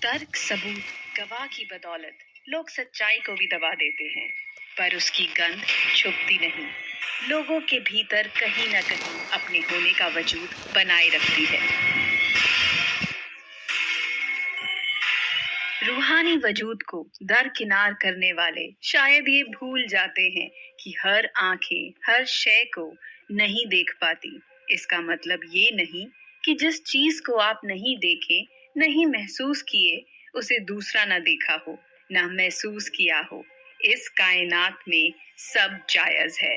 तर्क सबूत गवाह की बदौलत लोग सच्चाई को भी दबा देते हैं, पर उसकी गंध छुपती नहीं। लोगों के भीतर कहीं न कहीं अपने होने का वजूद बनाए रखती है। रूहानी वजूद को दरकिनार करने वाले शायद ये भूल जाते हैं कि हर आंखें हर शय को नहीं देख पाती। इसका मतलब ये नहीं कि जिस चीज को आप नहीं देखे, नहीं महसूस किए, उसे दूसरा ना देखा हो, ना महसूस किया हो। इस कायनात में सब जायज है।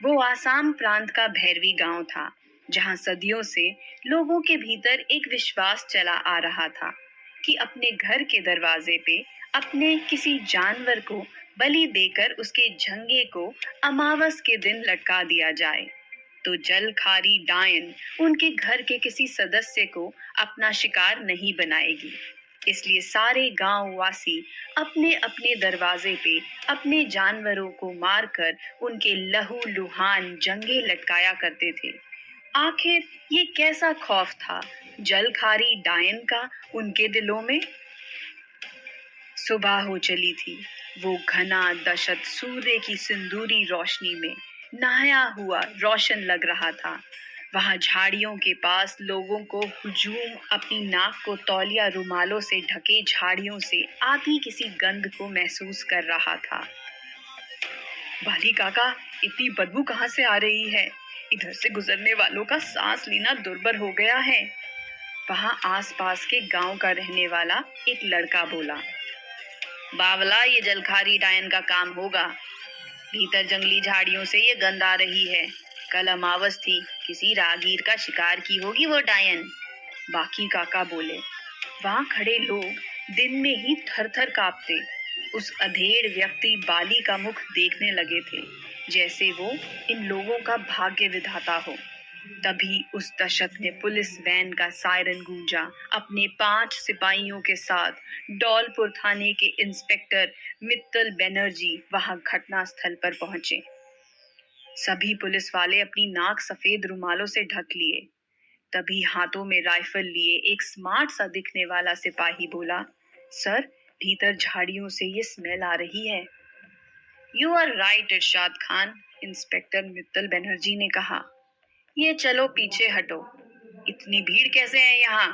वो आसाम प्रांत का भैरवी गांव था, जहां सदियों से लोगों के भीतर एक विश्वास चला आ रहा था कि अपने घर के दरवाजे पे अपने किसी जानवर को बलि देकर उसके झंगे को अमावस के दिन लटका दिया जाए तो जलखारी डायन उनके घर के किसी सदस्य को अपना शिकार नहीं बनाएगी। इसलिए सारे गांव वासी अपने अपने दरवाजे पे अपने जानवरों को मारकर उनके लहू लुहान जंगे लटकाया करते थे। आखिर ये कैसा खौफ था जलखारी डायन का उनके दिलों में? सुबह हो चली थी। वो घना दशत सूर्य की सिंदूरी रोशनी में नहाया हुआ रोशन लग रहा था। वहां झाड़ियों के पास लोगों को हुजूम अपनी नाक को तौलिया रुमालों से ढके झाड़ियों से आती किसी गंध को महसूस कर रहा था। बाली काका, इतनी बदबू कहाँ से आ रही है? इधर से गुजरने वालों का सांस लेना दुर्बर हो गया है। वहां आसपास के गांव का रहने वाला एक लड़का बोला। बावला, ये जलखारी डायन का काम होगा। भीतर जंगली झाड़ियों से ये गंध आ रही है। कल अमावस थी, किसी राहगीर का शिकार की होगी वो डायन। बाकी काका बोले। वहां खड़े लोग दिन में ही थर थर कांपते उस अधेड़ व्यक्ति बाली का मुख देखने लगे थे, जैसे वो इन लोगों का भाग्य विधाता हो। तभी उस दशक में पुलिस वैन का सायरन गूंजा। अपने 5 सिपाहियों के साथ डौलपुर थाने के इंस्पेक्टर मित्तल बनर्जी वहां घटना स्थल पर पहुंचे। सभी पुलिस वाले अपनी नाक सफेद रुमालों से ढक लिए। तभी हाथों में राइफल लिए एक स्मार्ट सा दिखने वाला सिपाही बोला, सर, भीतर झाड़ियों से ये स्मेल आ रही है। You are right Irshad Khan, inspector Mittal Banerjee ने कहा। ये चलो पीछे हटो। इतनी भीड़ कैसे है यहाँ?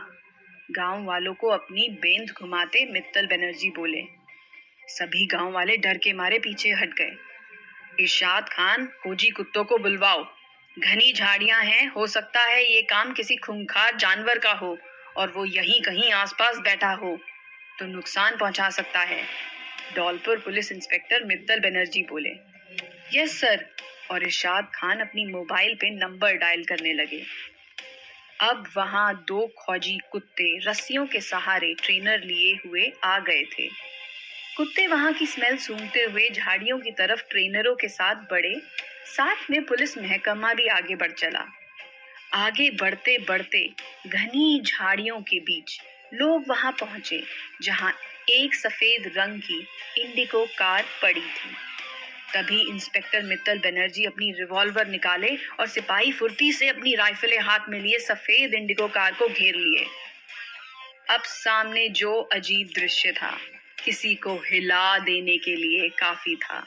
गांव वालों को अपनी बेंद घुमाते मित्तल बनर्जी बोले। सभी गांव वाले डर के मारे पीछे हट गए। इरशाद खान, खोजी कुत्तों को बुलवाओ। घनी झाड़ियां हैं, हो सकता है ये काम किसी खूंखार जानवर का हो और वो यहीं कहीं आसपास बैठा हो तो नुकसान पहुंचा सकता है। धौलपुर पुलिस इंस्पेक्टर मित्तल बनर्जी बोले। Yes sir. और इरशाद खान अपनी मोबाइल पे नंबर डायल करने लगे। अब वहां 2 फौजी कुत्ते रस्सियों के सहारे ट्रेनर लिए हुए आ गए थे। कुत्ते वहां की स्मेल सूंघते हुए झाड़ियों की तरफ ट्रेनरों के साथ बढ़े। साथ में पुलिस महकमा भी आगे बढ़ चला। आगे बढ़ते बढ़ते घनी झाड़ियों के बीच लोग वहां पहुंचे, जहां एक सफेद रंग की इंडिगो कार पड़ी थी। तभी इंस्पेक्टर मित्तल बनर्जी अपनी रिवॉल्वर निकाले और सिपाही फुर्ती से अपनी राइफलें हाथ में लिए सफेद इंडिगो कार को घेर लिए। अब सामने जो अजीब दृश्य था, किसी को हिला देने के लिए काफी था।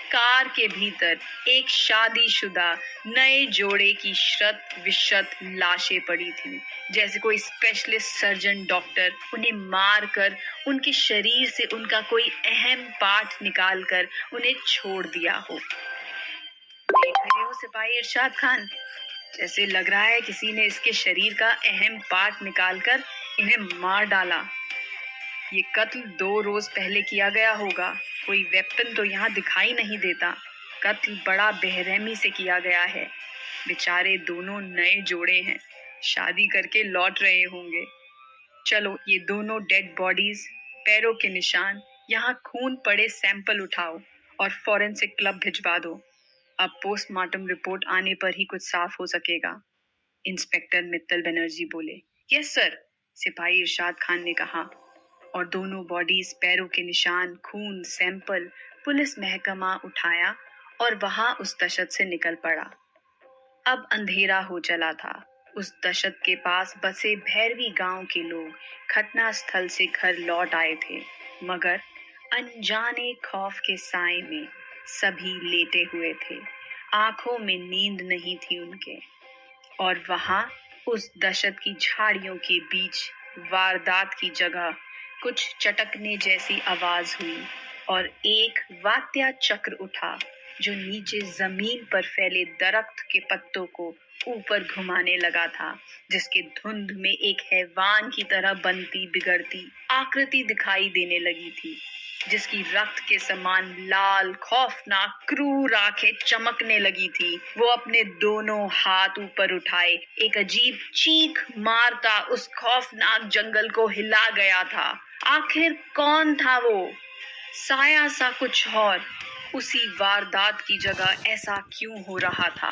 कार के भीतर एक शादीशुदा नए जोड़े की शत विशत लाशें पड़ी थी, जैसे कोई स्पेशलिस्ट सर्जन डॉक्टर उन्हें मार कर उनके शरीर से उनका कोई अहम पार्ट निकाल कर उन्हें छोड़ दिया हो। देख रहे हो सिपाही इरशाद खान, जैसे लग रहा है किसी ने इसके शरीर का अहम पार्ट निकालकर इन्हें मार डाला। ये कत्ल 2 रोज पहले किया गया होगा। कोई वेपन तो यहाँ दिखाई नहीं देता। कत्ल बड़ा बेरहमी से किया गया है। बेचारे दोनों नए जोड़े हैं, शादी करके लौट रहे होंगे। चलो ये दोनों डेड बॉडीज, पैरों के निशान, यहाँ खून पड़े सैंपल उठाओ और फॉरेंसिक क्लब भिजवा दो। अब पोस्टमार्टम रिपोर्ट आने पर ही कुछ साफ हो सकेगा। इंस्पेक्टर मित्तल बनर्जी बोले। यस सर, सिपाही इरशाद खान ने कहा। और दोनों बॉडीज, पैरों के निशान, खून, सैंपल पुलिस महकमा उठाया और वहां उस दशत से निकल पड़ा। अब अंधेरा हो चला था। उस दशत के पास बसे भैरवी गांव के लोग घटना स्थल से घर लौट आए थे, मगर अनजाने खौफ के साए में सभी लेटे हुए थे। आंखों में नींद नहीं थी उनके। और वहां उस दशत की झाड़ियों के बीच वारदात की जगह कुछ चटकने जैसी आवाज हुई और एक वात्या चक्र उठा जो नीचे जमीन पर फैले दरख्त के पत्तों को ऊपर घुमाने लगा था, जिसके धुंध में एक हैवान की तरह बनती बिगड़ती आकृति दिखाई देने लगी थी, जिसकी रक्त के समान लाल खौफनाक क्रूर आंखें चमकने लगी थी। वो अपने दोनों हाथ ऊपर उठाए एक अजीब चीख मारता उस खौफनाक जंगल को हिला गया था। आखिर कौन था वो? साया सा कुछ और उसी वारदात की जगह ऐसा क्यों हो रहा था?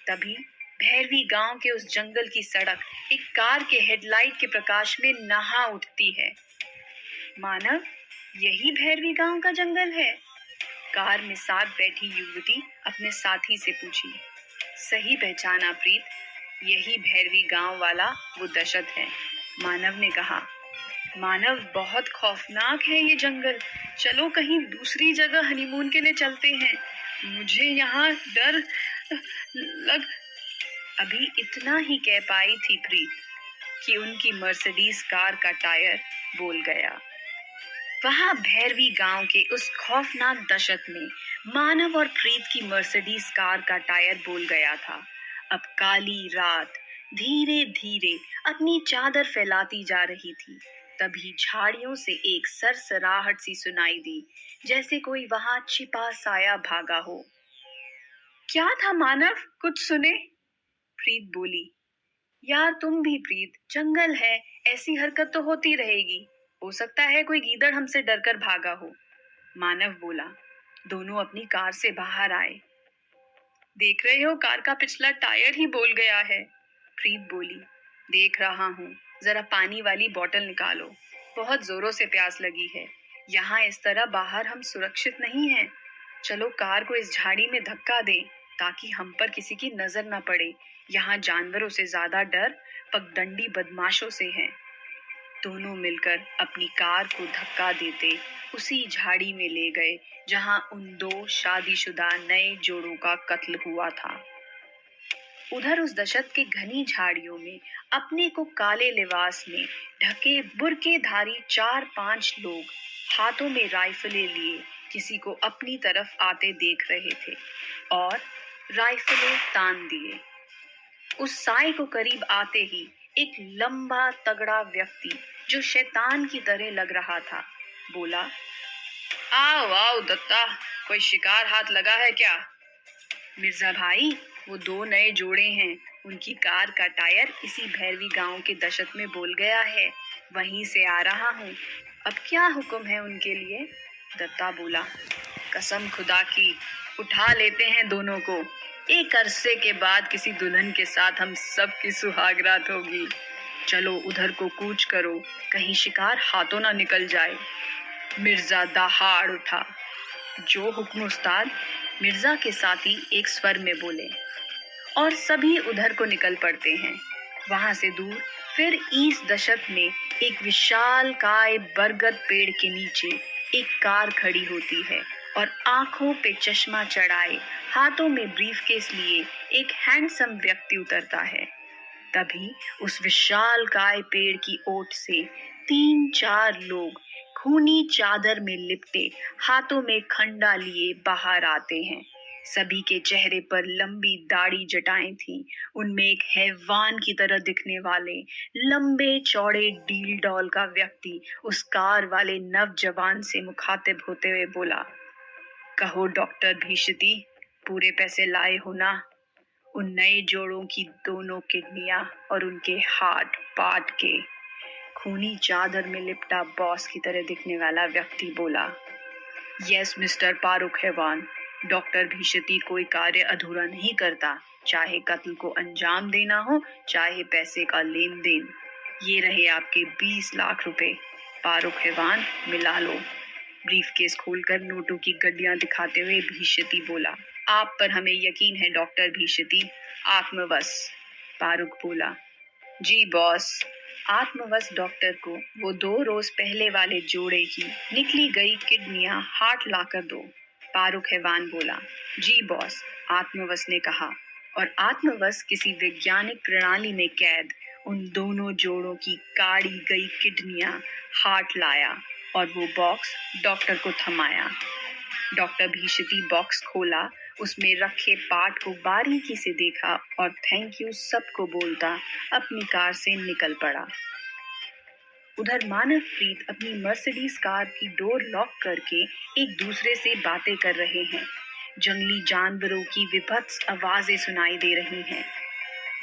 तभी भैरवी गांव के उस जंगल की सड़क एक कार के हेडलाइट के प्रकाश में नहा उठती है। मानव, यही भैरवी गांव का जंगल है? कार में साथ बैठी युवती अपने साथी से पूछी। सही पहचाना प्रीत, यही भैरवी गांव वाला वो दशत है, मानव ने कहा। मानव, बहुत खौफनाक है ये जंगल। चलो कहीं दूसरी जगह हनीमून के लिए चलते हैं। मुझे यहाँ डर लग। अभी इतना ही कह पाई थी प्रीत कि उनकी मर्सिडीज कार का टायर बोल गया। वहां भैरवी गांव के उस खौफनाक दशत में मानव और प्रीत की मर्सिडीज कार का टायर बोल गया था। अब काली रात धीरे धीरे अपनी चादर फैलाती जा रही थी। तभी झाड़ियों से एक सरसराहट सी सुनाई दी, जैसे कोई वहां छिपा साया भागा हो। क्या था मानव, कुछ सुने? प्रीत बोली। यार तुम भी प्रीत, जंगल है, ऐसी हरकत तो होती रहेगी। हो सकता है कोई गीदड़ हमसे डरकर भागा हो, मानव बोला। दोनों अपनी कार से बाहर आए। देख रहे हो, कार का पिछला टायर ही बोल गया है, प्रीत बोली। देख रहा हूँ, जरा पानी वाली बोतल निकालो, बहुत जोरों से प्यास लगी है। यहाँ इस तरह बाहर हम सुरक्षित नहीं हैं। चलो कार को इस झाड़ी में धक्का दें ताकि हम पर किसी की नजर न पड़े। यहाँ जानवरों से ज्यादा डर पगडंडी बदमाशों से है। दोनों मिलकर अपनी कार को धक्का देते उसी झाड़ी में ले गए जहां उन दो शादीशुदा नए जोड़ों का कत्ल हुआ था। उधर उस दशत के घनी झाड़ियों में अपने को काले लिबास में ढके बुर्केधारी 4-5 लोग हाथों में राइफलें लिए किसी को अपनी तरफ आते देख रहे थे और राइफलें तान दिए। उस साए को करीब आते ही एक लंबा तगड़ा व्यक्ति जो शैतान की तरह लग रहा था बोला, आओ आओ दत्ता, कोई शिकार हाथ लगा है क्या? मिर्जा भाई, वो 2 नए जोड़े हैं, उनकी कार का टायर इसी भैरवी गांव के दशत में बोल गया है, वहीं से आ रहा हूँ। अब क्या हुक्म है उनके लिए? दत्ता बोला। कसम खुदा की, उठा लेते हैं दोनों को। एक अरसे के बाद किसी दुल्हन के साथ हम सब की सुहागरात होगी। चलो उधर को कूच करो, कहीं शिकार हाथों ना निकल जाए। मिर्जा दहाड़ उठा। जो हुक्म उस्ताद, मिर्जा के साथी एक स्वर में बोले और सभी उधर को निकल पड़ते हैं। वहां से दूर फिर इस दशक में एक विशाल काय बरगद पेड़ के नीचे एक कार खड़ी होती है और आंखों पे चश्मा चढ़ाए हाथों में ब्रीफकेस लिए एक हैंडसम व्यक्ति उतरता है। तभी उस विशाल काय पेड़ की ओट से 3-4 लोग खूनी चादर में लिपटे हाथों में खंडा लिए बाहर आते हैं। सभी के चेहरे पर लंबी दाढ़ी जटाएं थीं। उनमें एक हैवान की तरह दिखने वाले लंबे चौड़े डील डॉल का व्यक्ति उस कार वाले नवजवान से मुखातिब होते हुए बोला, कहो डॉक्टर भीषती, पूरे पैसे लाए हो ना? उन नए जोड़ों की दोनों किडनियां और उनके हार्ट पार्ट के। खूनी चादर में लिपटा बॉस की तरह दिखने वाला व्यक्ति बोला। यस मिस्टर फारूक हैवान, डॉक्टर भीषती कोई कार्य अधूरा नहीं करता, चाहे कत्ल को अंजाम देना हो चाहे पैसे का लेन देन। ये रहे आपके 20 लाख रुपए। फारूक हैवान, मिला लो। ब्रीफकेस खोलकर नोटों की गड्डियां दिखाते हुए भीषती बोला, आप पर हमें यकीन है डॉक्टर भीषती, आप में बस। फारूक बोला। जी बॉस। आत्मवश डॉक्टर को वो 2 रोज पहले वाले जोड़े की निकली गई किडनियां हार्ट लाकर दो। फारूक हैवान बोला। जी बॉस, आत्मवश ने कहा, और आत्मवश किसी वैज्ञानिक प्रणाली में कैद उन दोनों जोड़ों की काढ़ी गई किडनियां हार्ट लाया और वो बॉक्स डॉक्टर को थमाया। डॉक्टर भीषती बॉक्स खोला, उसमें रखे पार्ट को बारीकी से देखा और थैंक यू सबको बोलता अपनी कार से निकल पड़ा। उधर मानव प्रीत अपनी मर्सिडीज कार की डोर लॉक करके एक दूसरे से बातें कर रहे हैं। जंगली जानवरों की विभत्स आवाजें सुनाई दे रही हैं।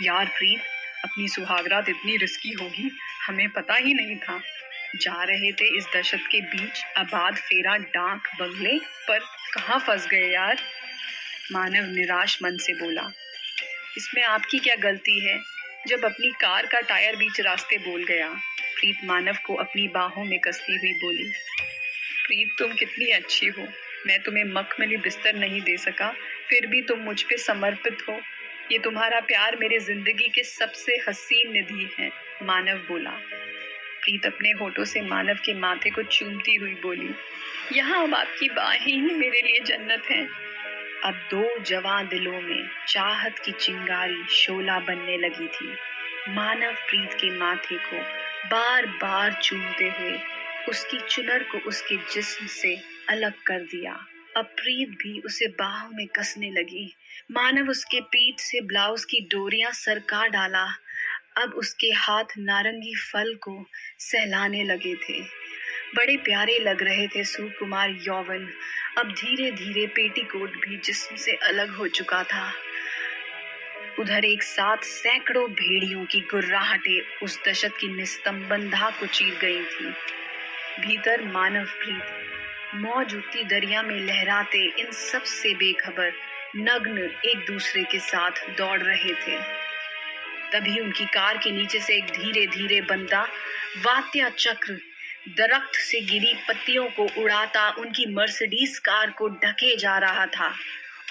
यार प्रीत, अपनी सुहागरात इतनी रिस्की होगी, हमें पता ही नहीं था। जा रहे थे इस दहशत के बीच आबाद फेरा डाक बंगले, पर कहाँ फंस गए यार। मानव निराश मन से बोला। इसमें आपकी क्या गलती है जब अपनी कार का टायर बीच रास्ते बोल गया। प्रीत मानव को अपनी बाहों में कसती हुई बोली। प्रीत, तुम कितनी अच्छी हो। मैं तुम्हें मखमली बिस्तर नहीं दे सका, फिर भी तुम मुझ पे समर्पित हो। ये तुम्हारा प्यार मेरे जिंदगी के सबसे हसीन निधि है, मानव बोला। प्रीत अपने होठों से मानव के माथे को चूमती हुई बोली। यहाँ अब आपकी बाहें ही मेरे लिए जन्नत हैं। अब 2 जवां दिलों में चाहत की चिंगारी शोला बनने लगी थी। मानव प्रीत के माथे को बार बार चूमते हुए उसकी चुनर को उसके जिस्म से अलग कर दिया। अब प्रीत भी उसे बाहों में कसने लगी। मानव उसके पीठ से ब्लाउज की डोरियां सरका डाला। अब उसके हाथ नारंगी फल को सहलाने लगे थे। बड़े प्यारे लग रहे थे सुकुमार यौवन। अब धीरे धीरे पेटीकोट भी जिस्म से अलग हो चुका था। उधर एक साथ सैकड़ों भेड़ियों की गुर्राहटें उस दशत की निस्तंबंधा को चीर गई थी। भीतर मानव प्रीत मौज उठती दरिया में लहराते इन सब से बेखबर नग्न एक दूसरे के साथ दौड़ रहे थे। तभी उनकी कार के नीचे से एक धीरे धीरे बनता वात्या चक्र दरख्त से गिरी पत्तियों को उड़ाता उनकी मर्सिडीज कार को ढके जा रहा था,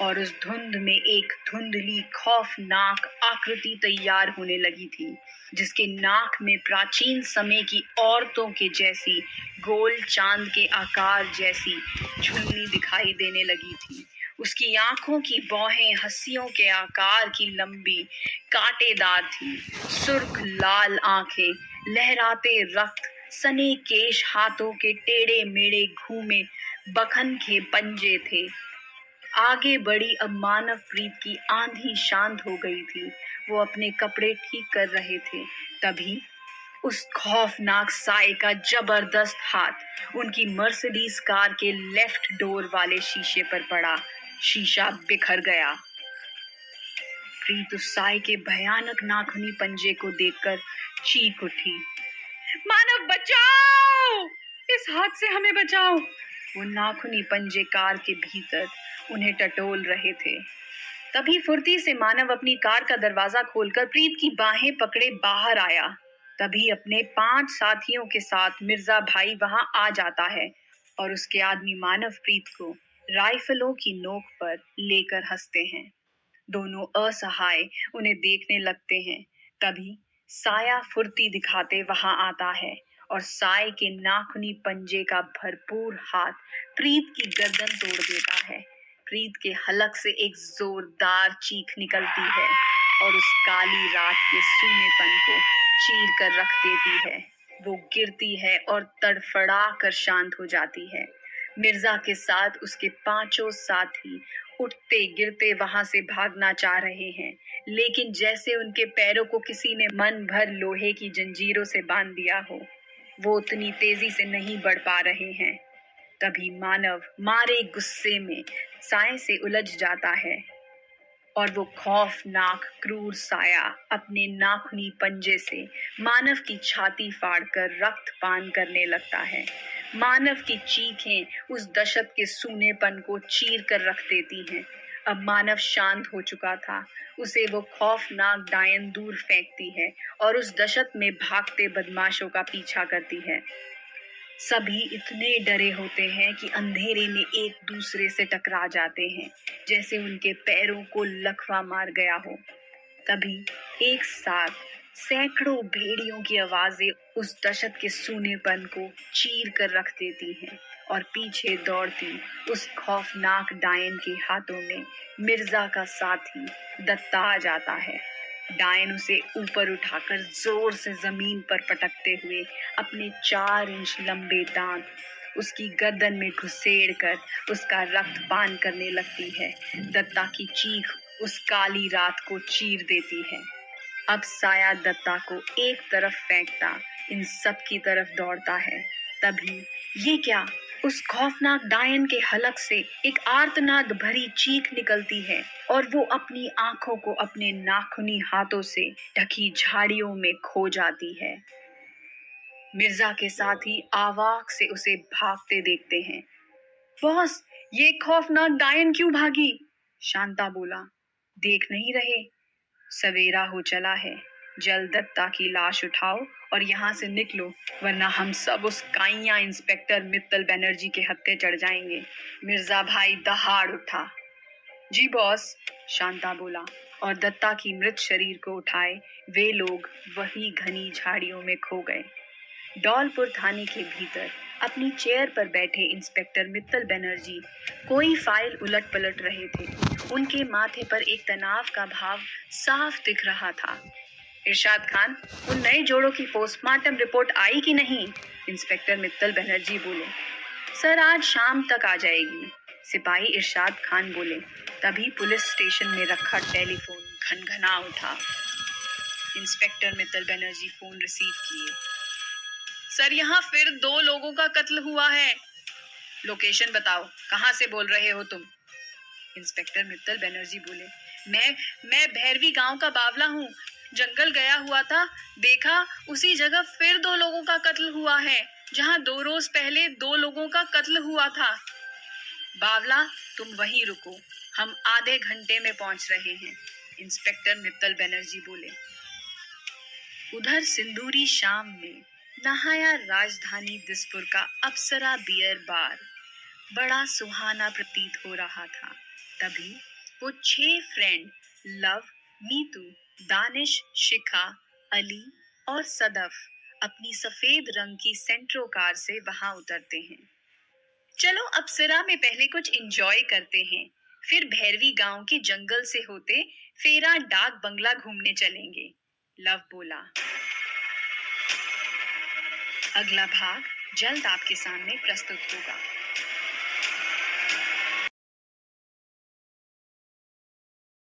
और उस धुंध में एक धुंधली खौफनाक आकृति तैयार होने लगी थी, जिसके नाक में प्राचीन समय की औरतों के जैसी गोल चांद के आकार जैसी झुर्री दिखाई देने लगी थी। उसकी आंखों की बौहें हंसियों के आकार की लंबी कांटेदार थी। सुर्ख लाल आंखें, लहराते रक्त, सने केश, हाथों के टेढ़े मेढ़े घूमे बखन के पंजे थे। आगे बढ़ी अब मानव प्रीत की आंधी शांत हो गई थी। वो अपने कपड़े ठीक कर रहे थे। तभी उस खौफनाक साए का जबरदस्त हाथ उनकी मर्सिडीज कार के लेफ्ट डोर वाले शीशे पर पड़ा। शीशा बिखर गया। प्रीत उस साए के भयानक नाखूनी पंजे को देखकर चीख उठी। मानव बचाओ, इस हाथ से हमें बचाओ। वो नाखूनी पंजे कार के भीतर उन्हें टटोल रहे थे। तभी फुर्ती से मानव अपनी कार का दरवाजा खोलकर प्रीत की बाहें पकड़े बाहर आया। तभी अपने 5 साथियों के साथ मिर्जा भाई वहां आ जाता है और उसके आदमी मानव प्रीत को राइफलों की नोक पर लेकर हंसते हैं। दोनों असहाय उन्हें देखने लगते हैं। तभी साया फुर्ती दिखाते वहां आता है और साय के नाखूनी पंजे का भरपूर हाथ प्रीत की गर्दन तोड़ देता है। प्रीत के हलक से एक जोरदार चीख निकलती है और उस काली रात के सूनेपन को चीर कर रख देती है। वो गिरती है और तड़फड़ा कर शांत हो जाती है। मिर्जा के साथ उसके 5 साथी उठते गिरते वहां से भागना चाह रहे हैं, लेकिन जैसे उनके पैरों को किसी ने मन भर लोहे की जंजीरों से बांध दिया हो, वो उतनी तेजी से नहीं बढ़ पा रहे हैं। तभी मानव मारे गुस्से में साए से उलझ जाता है और वो खौफनाक क्रूर साया अपने नाखूनी पंजे से मानव की छाती फाड़कर रक्तपान करने लगता है। मानव की चीखें उस दशत के सूनेपन को चीर कर रख देती हैं। अब मानव शांत हो चुका था। उसे वो खौफनाक डायन दूर फेंकती है और उस दशत में भागते बदमाशों का पीछा करती है। सभी इतने डरे होते हैं कि अंधेरे में एक दूसरे से टकरा जाते हैं, जैसे उनके पैरों को लकवा मार गया हो। तभी एक साथ सैकड़ों भेड़ियों की आवाजें उस दशत के सूनेपन को चीर कर रख देती हैं और पीछे दौड़ती उस खौफनाक डायन के हाथों में मिर्जा का साथी दत्ता आ जाता है। डायन उसे ऊपर उठाकर जोर से जमीन पर पटकते हुए अपने 4 इंच लंबे दांत उसकी गर्दन में घुसेड़ कर उसका रक्त पान करने लगती है। दत्ता की चीख उस काली रात को चीर देती है। अब साया दत्ता को एक तरफ फेंकता इन सब की तरफ दौड़ता है। तभी ये क्या, उस खौफनाक डायन के हलक से एक आर्तनाद भरी चीख निकलती है और वो अपनी आंखों को अपने नाखूनी हाथों से ढकी झाड़ियों में खो जाती है। मिर्जा के साथी आवाक से उसे भागते देखते हैं। बॉस, ये खौफनाक डायन क्यों भागी? शांता बोला। देख नहीं रहे, सवेरा हो चला है। जल्द दत्ता की लाश उठाओ और यहाँ से निकलो, वरना हम सब उस काइया इंस्पेक्टर मित्तल बनर्जी के हत्थे चढ़ जाएंगे। मिर्जा भाई दहाड़ उठा। जी बॉस, शांता बोला, और दत्ता की मृत शरीर को उठाए वे लोग वही घनी झाड़ियों में खो गए। डौलपुर थाने के भीतर अपनी चेयर पर बैठे इंस्पेक्टर मित्तल बनर्जी कोई फाइल उलट पलट रहे थे। उनके माथे पर एक तनाव का भाव साफ दिख रहा था। इरशाद खान, उन नए जोड़ों की पोस्टमार्टम रिपोर्ट आई कि नहीं? इंस्पेक्टर मित्तल बनर्जी बोले। सर, आज शाम तक आ जाएगी, सिपाही इरशाद खान बोले। तभी पुलिस स्टेशन में रखा टेलीफोन घनघना उठा। Inspector Mittal Banerjee phone receive किए। सर, यहाँ फिर 2 लोगों का कत्ल हुआ है। लोकेशन बताओ, कहाँ से बोल रहे हो तुम? इंस्पेक्टर मित्तल बनर्जी बोले। मैं भैरवी गांव का बावला हूँ। जंगल गया हुआ था, देखा उसी जगह फिर 2 लोगों का कत्ल हुआ है, जहाँ 2 रोज पहले 2 लोगों का कत्ल हुआ था। बावला, तुम वहीं रुको, हम आधे घंटे में पहुंच रहे हैं, इंस्पेक्टर मित्तल बनर्जी बोले। उधर सिंदूरी शाम में नहाया राजधानी दिसपुर का अप्सरा बियर बार बड़ा सुहाना प्रतीत हो रहा था। तभी वो 6 फ्रेंड लव, नीतू, दानिश, शिखा, अली और सदफ अपनी सफेद रंग की सेंट्रो कार से वहां उतरते हैं। चलो अप्सरा में पहले कुछ एंजॉय करते हैं, फिर भैरवी गांव के जंगल से होते फेरा डाक बंगला घूमने चलेंगे, लव बोला। अगला भाग जल्द आपके सामने प्रस्तुत होगा।